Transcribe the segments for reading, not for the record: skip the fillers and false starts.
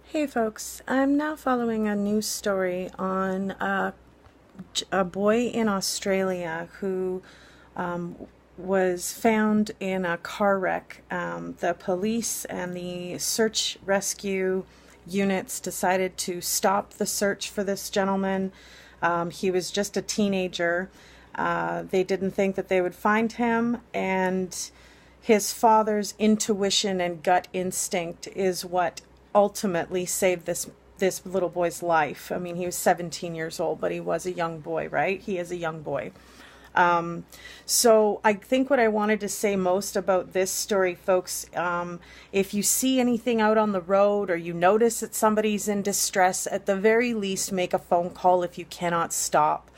Hey folks, I'm now following a news story on a boy in Australia who was found in a car wreck. The police and the search rescue units decided to stop the search for this gentleman. He was just a teenager. They didn't think that they would find him, and his father's intuition and gut instinct is what ultimately saved this little boy's life. I mean, he was 17 years old, but he was a young boy, right? He is a young boy. So I think what I wanted to say most about this story, folks, if you see anything out on the road or you notice that somebody's in distress, at the very least, make a phone call if you cannot stop.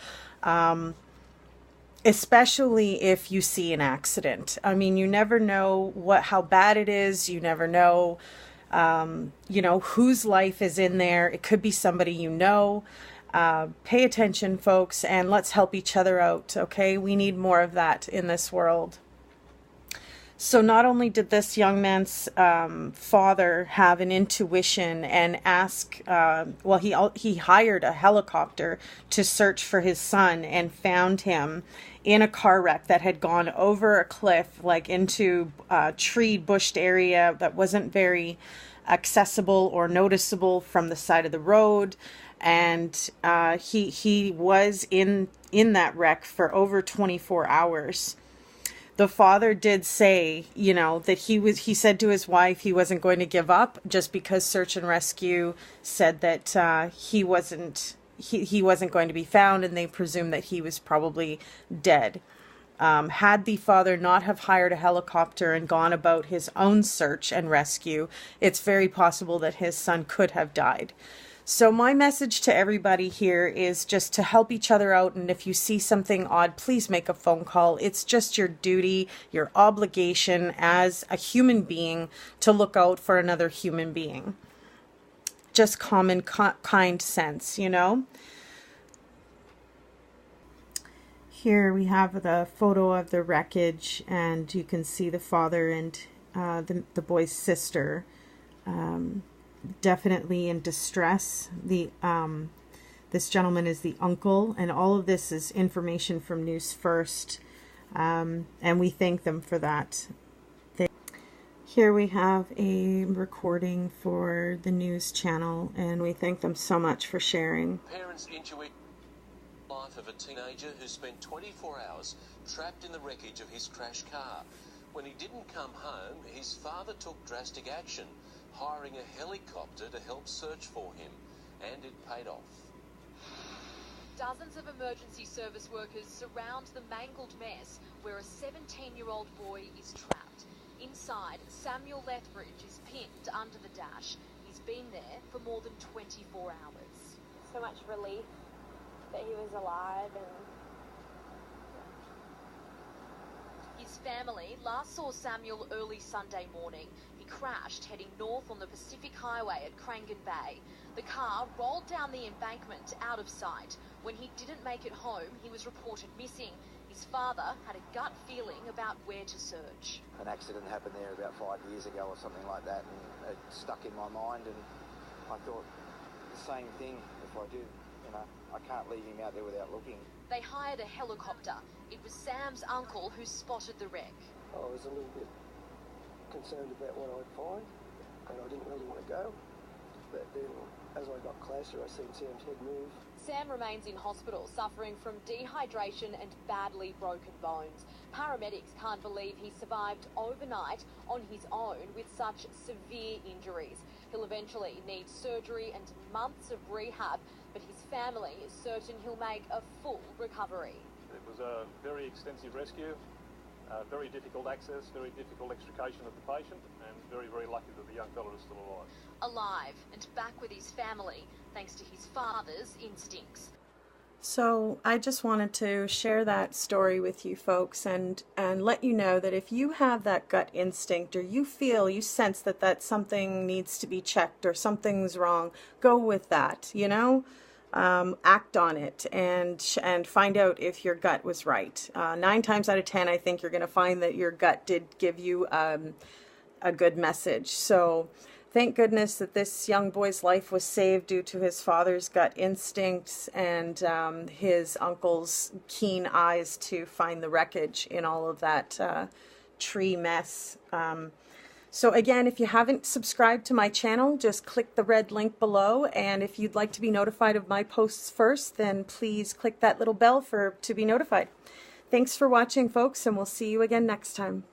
Especially if you see an accident. I mean, you never know how bad it is. You never know, whose life is in there. It could be somebody you know. Pay attention, folks, and let's help each other out, okay? We need more of that in this world. So not only did this young man's father have an intuition and ask, he hired a helicopter to search for his son and found him in a car wreck that had gone over a cliff, like into a tree bushed area that wasn't very accessible or noticeable from the side of the road. And he was in that wreck for over 24 hours. The father did say, that he said to his wife he wasn't going to give up just because search and rescue said that he wasn't going to be found, and they presumed that he was probably dead. Had the father not have hired a helicopter and gone about his own search and rescue, it's very possible that his son could have died. So my message to everybody here is just to help each other out. And if you see something odd, please make a phone call. It's just your duty, your obligation as a human being to look out for another human being. Just common kind sense, Here we have the photo of the wreckage, and you can see the father and the boy's sister. Definitely in distress. This gentleman is the uncle, and all of this is information from News First, and we thank them for that. Here we have a recording for the news channel, and we thank them so much for sharing. Parents' intuition life of a teenager who spent 24 hours trapped in the wreckage of his crashed car. When he didn't come home, his father took drastic action, hiring a helicopter to help search for him, and it paid off. Dozens of emergency service workers surround the mangled mess where a 17-year-old boy is trapped. Inside, Samuel Lethbridge is pinned under the dash. He's been there for more than 24 hours. So much relief that he was alive, and his family last saw Samuel early Sunday morning. He crashed heading north on the Pacific Highway at Crangan Bay. The car rolled down the embankment out of sight. When he didn't make it home, he was reported missing. His father had a gut feeling about where to search. An accident happened there about 5 years ago or something like that, and it stuck in my mind, and I thought the same thing. If I do, I can't leave him out there without looking. They hired a helicopter. It was Sam's uncle who spotted the wreck. I was a little bit concerned about what I'd find, and I didn't really want to go. But then, as I got closer, I seen Sam's head move. Sam remains in hospital, suffering from dehydration and badly broken bones. Paramedics can't believe he survived overnight on his own with such severe injuries. He'll eventually need surgery and months of rehab, but his family is certain he'll make a full recovery. It was a very extensive rescue, very difficult access, very difficult extrication of the patient, and very, very lucky that the young fellow is still alive. Alive and back with his family, thanks to his father's instincts. So I just wanted to share that story with you folks and let you know that if you have that gut instinct, or you sense that something needs to be checked or something's wrong, go with that, act on it and find out if your gut was right. 9 times out of 10, I think you're going to find that your gut did give you a good message. So thank goodness that this young boy's life was saved due to his father's gut instincts and his uncle's keen eyes to find the wreckage in all of that tree mess. So again, if you haven't subscribed to my channel, just click the red link below. And if you'd like to be notified of my posts first, then please click that little bell to be notified. Thanks for watching, folks, and we'll see you again next time.